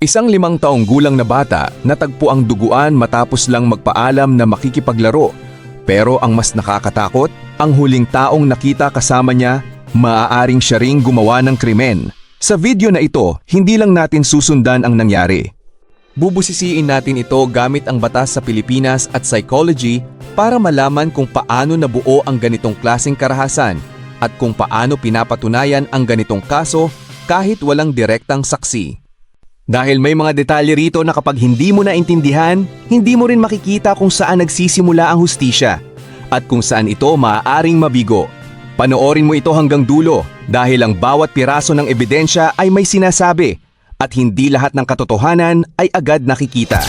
Isang 5 taong gulang na bata natagpo ang duguan matapos lang magpaalam na makikipaglaro. Pero ang mas nakakatakot, ang huling taong nakita kasama niya, maaaring siya ring gumawa ng krimen. Sa video na ito, hindi lang natin susundan ang nangyari. Bubusisiin natin ito gamit ang batas sa Pilipinas at psychology para malaman kung paano nabuo ang ganitong klaseng karahasan at kung paano pinapatunayan ang ganitong kaso kahit walang direktang saksi. Dahil may mga detalye rito na kapag hindi mo naintindihan, hindi mo rin makikita kung saan nagsisimula ang hustisya at kung saan ito maaaring mabigo. Panoorin mo ito hanggang dulo dahil ang bawat piraso ng ebidensya ay may sinasabi at hindi lahat ng katotohanan ay agad nakikita.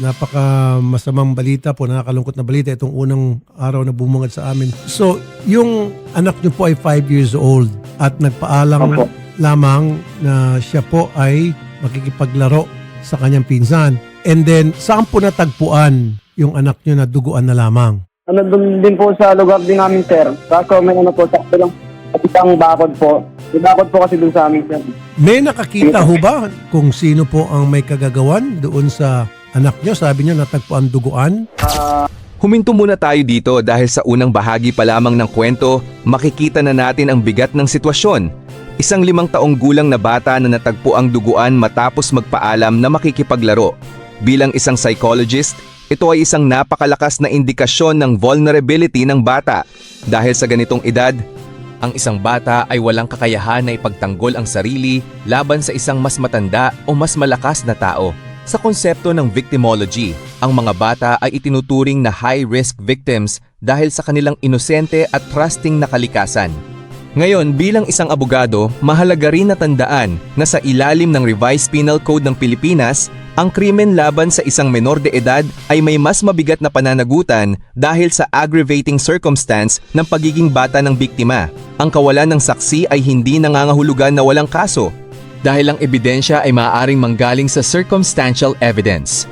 Napaka masamang balita po, nakakalungkot na balita itong unang araw na bumungad sa amin. So, yung anak niyo po ay 5 years old at nagpaalam lamang na siya po ay makikipaglaro sa kanyang pinsan. And then, saan po natagpuan yung anak niyo na duguan na lamang? Doon din po sa lugar din namin, sir. Kaso may sakto lang at isang bakod po. May bakod po kasi doon sa amin, sir. May nakakita ho ba kung sino po ang may kagagawan doon sa anak niyo? Sabi niyo natagpuan duguan. Huminto muna tayo dito dahil sa unang bahagi pa lamang ng kwento, makikita na natin ang bigat ng sitwasyon. Isang 5 taong gulang na bata na natagpo ang duguan matapos magpaalam na makikipaglaro. Bilang isang psychologist, ito ay isang napakalakas na indikasyon ng vulnerability ng bata. Dahil sa ganitong edad, ang isang bata ay walang kakayahan na ipagtanggol ang sarili laban sa isang mas matanda o mas malakas na tao. Sa konsepto ng victimology, ang mga bata ay itinuturing na high-risk victims dahil sa kanilang inosente at trusting na kalikasan. Ngayon, bilang isang abogado, mahalaga rin na tandaan na sa ilalim ng Revised Penal Code ng Pilipinas, ang krimen laban sa isang menor de edad ay may mas mabigat na pananagutan dahil sa aggravating circumstance ng pagiging bata ng biktima. Ang kawalan ng saksi ay hindi nangangahulugan na walang kaso, dahil ang ebidensya ay maaaring manggaling sa circumstantial evidence.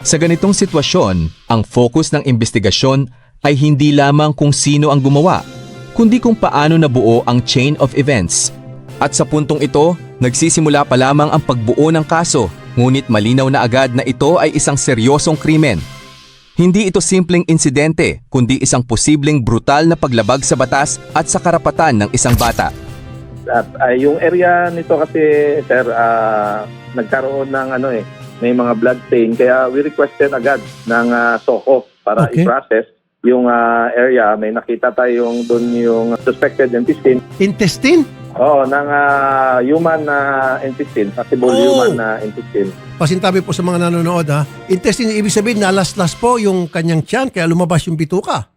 Sa ganitong sitwasyon, ang focus ng investigasyon ay hindi lamang kung sino ang gumawa, kundi kung paano nabuo ang chain of events. At sa puntong ito, nagsisimula pa lamang ang pagbuo ng kaso, ngunit malinaw na agad na ito ay isang seryosong krimen. Hindi ito simpleng insidente, kundi isang posibleng brutal na paglabag sa batas at sa karapatan ng isang bata. At yung area nito kasi, sir, nagkaroon ng may mga blood stain, kaya we requested agad ng SOCO para i-process yung area. May nakita tayong doon yung suspected intestine. Intestine? Oo, ng human intestine, possible human intestine. Pasintabi po sa mga nanonood ha. Intestine, ibig sabihin nalaslas po yung kanyang tiyan kaya lumabas yung bituka.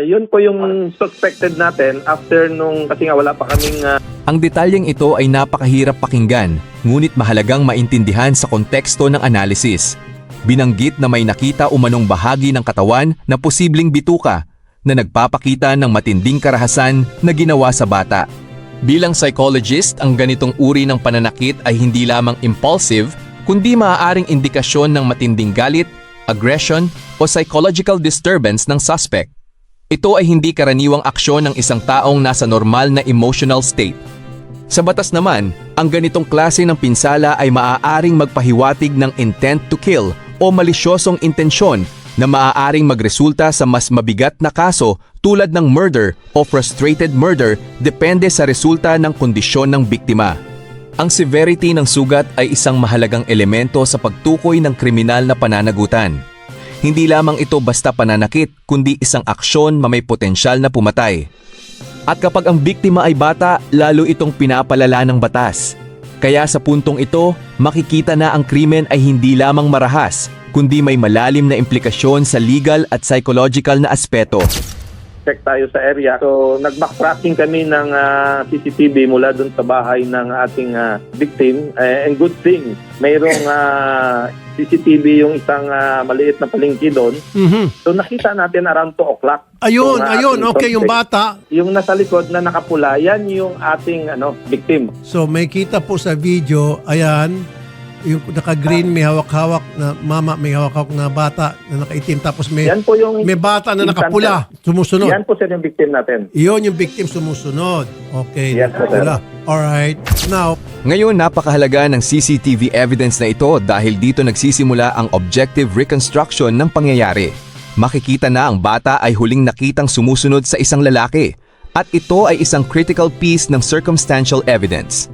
Yun po yung suspected natin after nung, kasi nga wala pa kaming Ang detalyeng ito ay napakahirap pakinggan, ngunit mahalagang maintindihan sa konteksto ng analysis. Binanggit na may nakita umanong bahagi ng katawan na posibleng bituka na nagpapakita ng matinding karahasan na ginawa sa bata. Bilang psychologist, ang ganitong uri ng pananakit ay hindi lamang impulsive, kundi maaaring indikasyon ng matinding galit, aggression o psychological disturbance ng suspect. Ito ay hindi karaniwang aksyon ng isang taong nasa normal na emotional state. Sa batas naman, ang ganitong klase ng pinsala ay maaaring magpahiwatig ng intent to kill o malisyosong intensyon na maaaring magresulta sa mas mabigat na kaso tulad ng murder o frustrated murder depende sa resulta ng kondisyon ng biktima. Ang severity ng sugat ay isang mahalagang elemento sa pagtukoy ng kriminal na pananagutan. Hindi lamang ito basta pananakit, kundi isang aksyon na may potensyal na pumatay. At kapag ang biktima ay bata, lalo itong pinapalala ng batas. Kaya sa puntong ito, makikita na ang krimen ay hindi lamang marahas, kundi may malalim na implikasyon sa legal at psychological na aspeto. check tayo sa area. So, nag-backtracking kami ng CCTV mula dun sa bahay ng ating victim. And good thing, mayroong CCTV yung isang maliit na palengke doon. Mm-hmm. So, nakita natin around 2 o'clock. Ayun, okay, yung bata. Yung nasa likod na nakapula, yan yung ating victim. So, may kita po sa video, ayan, yung naka-green, may hawak-hawak na mama, may hawak-hawak na bata na nakaitim, tapos may, Yan po yung may bata na instance, nakapula, sumusunod. Yan po sir yung victim natin. Iyon yung victim sumusunod. Okay. Yes, po, sir. nakapula. Alright. Now, Ngayon, napakahalaga ng CCTV evidence na ito dahil dito nagsisimula ang objective reconstruction ng pangyayari. Makikita na ang bata ay huling nakitang sumusunod sa isang lalaki at ito ay isang critical piece ng circumstantial evidence.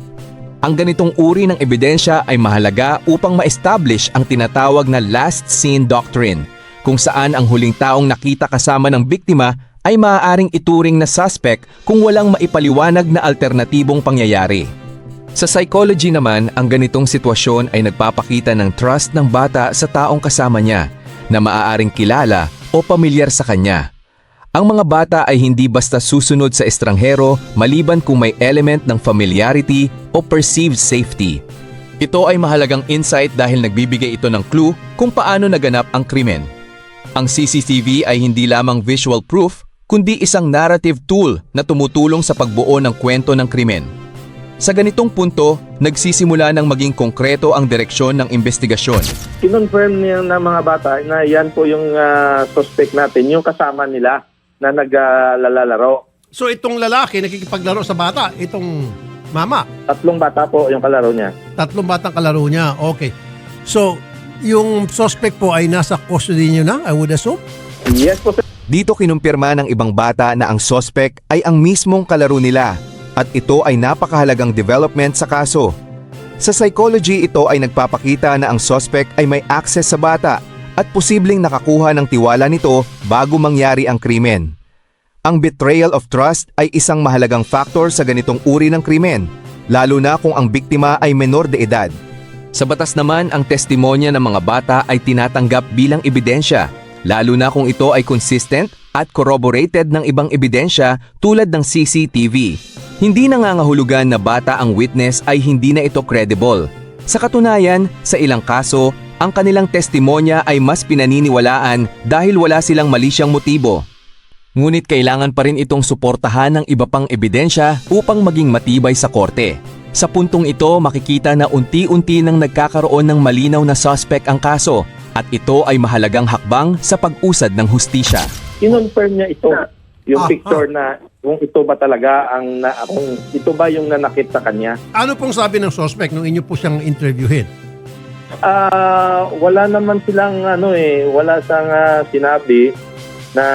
Ang ganitong uri ng ebidensya ay mahalaga upang ma-establish ang tinatawag na last seen doctrine, kung saan ang huling taong nakita kasama ng biktima ay maaaring ituring na suspect kung walang maipaliwanag na alternatibong pangyayari. Sa psychology naman, ang ganitong sitwasyon ay nagpapakita ng trust ng bata sa taong kasama niya na maaaring kilala o pamilyar sa kanya. Ang mga bata ay hindi basta susunod sa estranghero maliban kung may element ng familiarity o perceived safety. Ito ay mahalagang insight dahil nagbibigay ito ng clue kung paano naganap ang krimen. Ang CCTV ay hindi lamang visual proof, kundi isang narrative tool na tumutulong sa pagbuo ng kwento ng krimen. Sa ganitong punto, nagsisimula ng maging konkreto ang direksyon ng investigasyon. Kinonfirm niya ng mga bata na yan po yung suspect natin, yung kasama nila na naglalaro. so itong lalaki nakikipaglaro sa bata, itong mama, 3 bata po yung kalaro niya. 3 batang kalaro niya. Okay. So, yung suspect po ay nasa custody niyo na, I would assume? Yes po sir. Dito kinumpirma ng ibang bata na ang suspect ay ang mismong kalaro nila at ito ay napakahalagang development sa kaso. Sa psychology, ito ay nagpapakita na ang suspect ay may access sa bata at posibleng nakakuha ng tiwala nito bago mangyari ang krimen. Ang betrayal of trust ay isang mahalagang faktor sa ganitong uri ng krimen, lalo na kung ang biktima ay menor de edad. Sa batas naman, ang testimonya ng mga bata ay tinatanggap bilang ebidensya, lalo na kung ito ay consistent at corroborated ng ibang ebidensya tulad ng CCTV. Hindi nangangahulugan na bata ang witness ay hindi na ito credible. Sa katunayan, sa ilang kaso, ang kanilang testimonya ay mas pinaniniwalaan dahil wala silang malisyang motibo. Ngunit kailangan pa rin itong suportahan ng iba pang ebidensya upang maging matibay sa korte. Sa puntong ito, makikita na unti-unti nang nagkakaroon ng malinaw na suspect ang kaso at ito ay mahalagang hakbang sa pag-usad ng hustisya. Kinonfirm niya ito, yung picture na kung ito ba talaga kung ito ba yung nanakit sa kanya. Ano pong sabi ng suspect nung inyo po siyang interviewin? Wala naman silang wala siyang sinabi na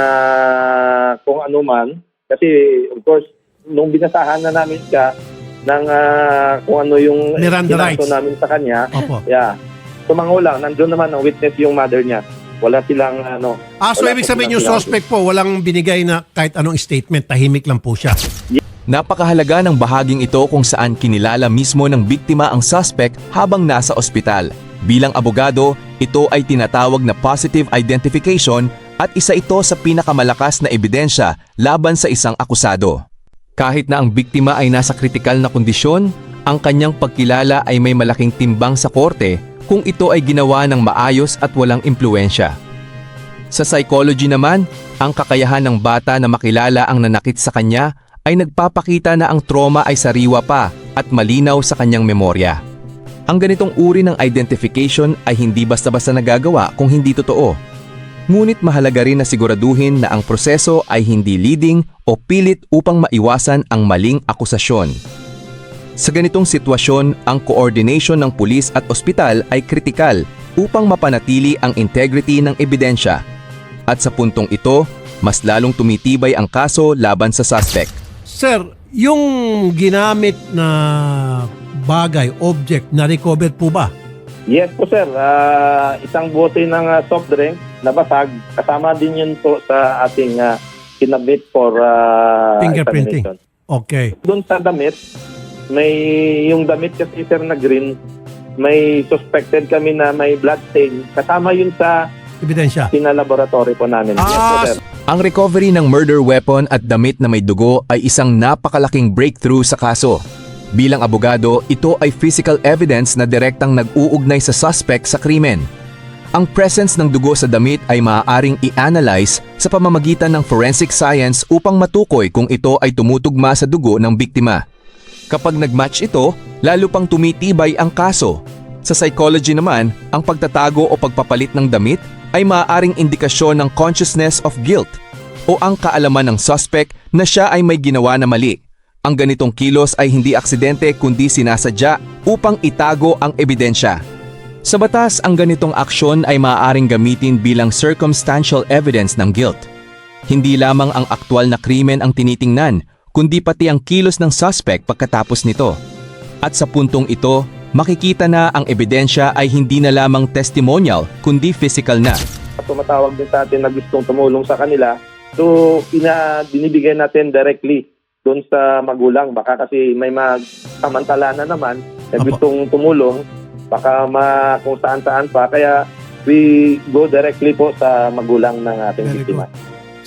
kung ano man. Kasi of course, nung binasahan na namin siya ng kung ano yung Miranda sinaso rights. namin sa kanya, Opo. tumango lang. Nandun naman ang witness yung mother niya. Wala silang So wala ibig po sabihin yung silang suspect po, walang binigay na kahit anong statement, tahimik lang po siya. Napakahalaga ng bahaging ito kung saan kinilala mismo ng biktima ang suspect habang nasa ospital. Bilang abogado, ito ay tinatawag na positive identification at isa ito sa pinakamalakas na ebidensya laban sa isang akusado. Kahit na ang biktima ay nasa kritikal na kondisyon, ang kanyang pagkilala ay may malaking timbang sa korte kung ito ay ginawa ng maayos at walang impluensya. Sa psychology naman, ang kakayahan ng bata na makilala ang nanakit sa kanya ay nagpapakita na ang trauma ay sariwa pa at malinaw sa kanyang memorya. Ang ganitong uri ng identification ay hindi basta-basta nagagawa kung hindi totoo. Ngunit mahalaga rin na siguraduhin na ang proseso ay hindi leading o pilit upang maiwasan ang maling akusasyon. Sa ganitong sitwasyon, ang coordination ng pulis at ospital ay kritikal upang mapanatili ang integrity ng ebidensya. At sa puntong ito, mas lalong tumitibay ang kaso laban sa suspect. Sir, yung ginamit na bagay, object, na-recover po ba? Yes po sir, isang bote ng soft drink na basag, kasama din yun po sa ating kinabit for Fingerprinting. examination. Okay. Doon sa damit, yung damit kasi sir na green, may suspected kami na may blood stain. Kasama yun sa Ebidensya. pinalaboratory po namin. Yes po sir. Ang recovery ng murder weapon at damit na may dugo ay isang napakalaking breakthrough sa kaso. Bilang abogado, ito ay physical evidence na direktang nag-uugnay sa suspect sa krimen. Ang presence ng dugo sa damit ay maaaring i-analyze sa pamamagitan ng forensic science upang matukoy kung ito ay tumutugma sa dugo ng biktima. Kapag nag-match ito, lalo pang tumitibay ang kaso. Sa psychology naman, ang pagtatago o pagpapalit ng damit ay maaaring indikasyon ng consciousness of guilt o ang kaalaman ng suspect na siya ay may ginawa na mali. Ang ganitong kilos ay hindi aksidente kundi sinasadya upang itago ang ebidensya. Sa batas, ang ganitong aksyon ay maaaring gamitin bilang circumstantial evidence ng guilt. Hindi lamang ang aktwal na krimen ang tinitingnan, kundi pati ang kilos ng suspect pagkatapos nito. At sa puntong ito, makikita na ang ebidensya ay hindi na lamang testimonial kundi physical na. Tumatawag din sa atin na gustong tumulong sa kanila, so binibigyan natin directly doon sa magulang. Baka kasi may magsamantala na naman na gustong tumulong, baka kung saan-saan pa. Kaya we go directly po sa magulang ng ating Very biktima.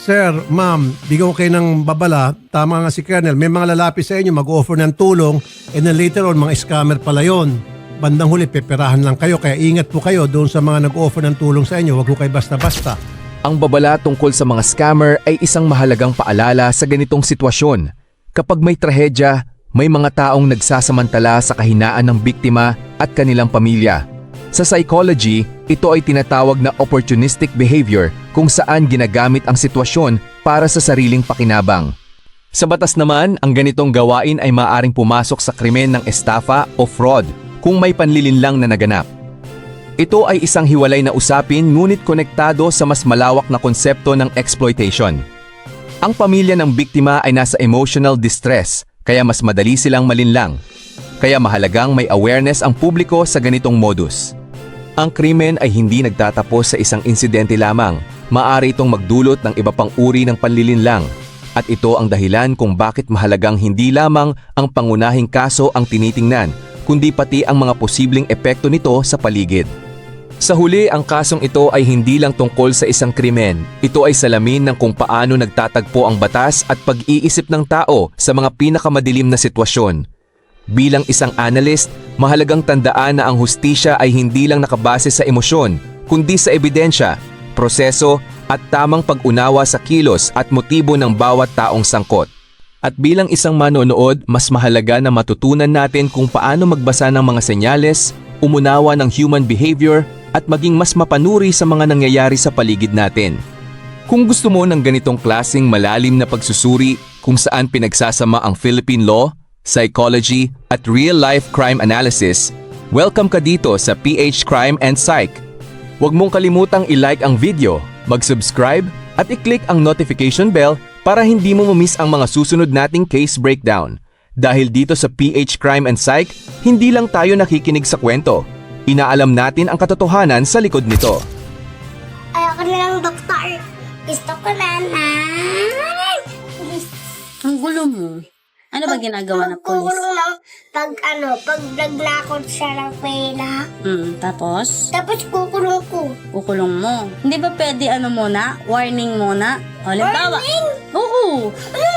Sir, ma'am, bigyan ko kayo ng babala. Tama nga si Colonel, may mga lalapit sa inyo, mag-offer ng tulong, and then later on, mga scammer pala yon. Bandang huli, peperahan lang kayo. Kaya ingat po kayo doon sa mga nag-offer ng tulong sa inyo. Huwag po kayo basta-basta. Ang babala tungkol sa mga scammer ay isang mahalagang paalala sa ganitong sitwasyon. Kapag may trahedya, may mga taong nagsasamantala sa kahinaan ng biktima at kanilang pamilya. Sa psychology, ito ay tinatawag na opportunistic behavior kung saan ginagamit ang sitwasyon para sa sariling pakinabang. Sa batas naman, ang ganitong gawain ay maaaring pumasok sa krimen ng estafa o fraud kung may panlilinlang na naganap. Ito ay isang hiwalay na usapin ngunit konektado sa mas malawak na konsepto ng exploitation. Ang pamilya ng biktima ay nasa emotional distress, kaya mas madali silang malinlang. Kaya mahalagang may awareness ang publiko sa ganitong modus. Ang krimen ay hindi nagtatapos sa isang insidente lamang. Maaari itong magdulot ng iba pang uri ng panlilinlang. At ito ang dahilan kung bakit mahalagang hindi lamang ang pangunahing kaso ang tinitingnan, kundi pati ang mga posibleng epekto nito sa paligid. Sa huli, ang kasong ito ay hindi lang tungkol sa isang krimen. Ito ay salamin ng kung paano nagtatagpo ang batas at pag-iisip ng tao sa mga pinakamadilim na sitwasyon. Bilang isang analyst, mahalagang tandaan na ang hustisya ay hindi lang nakabase sa emosyon, kundi sa ebidensya, proseso at tamang pag-unawa sa kilos at motibo ng bawat taong sangkot. At bilang isang manonood, mas mahalaga na matutunan natin kung paano magbasa ng mga senyales, umunawa ng human behavior at maging mas mapanuri sa mga nangyayari sa paligid natin. Kung gusto mo ng ganitong klaseng malalim na pagsusuri kung saan pinagsasama ang Philippine law, psychology at real-life crime analysis, welcome ka dito sa PH Crime and Psych. Huwag mong kalimutang i-like ang video, mag-subscribe at i-click ang notification bell para hindi mo ma-miss ang mga susunod nating case breakdown. Dahil dito sa PH Crime and Psych, hindi lang tayo nakikinig sa kwento. Inaalam natin ang katotohanan sa likod nito. Ayoko na lang, doktor. Gusto ko na. Ang gulo mo. Ano ba ginagawa ng polis? Kukulong lang pag naglakot siya ng pera. Tapos? Tapos kukulong ko. Kukulong mo. Hindi ba pwede warning muna? O, halimbawa. Warning? Oo. Ano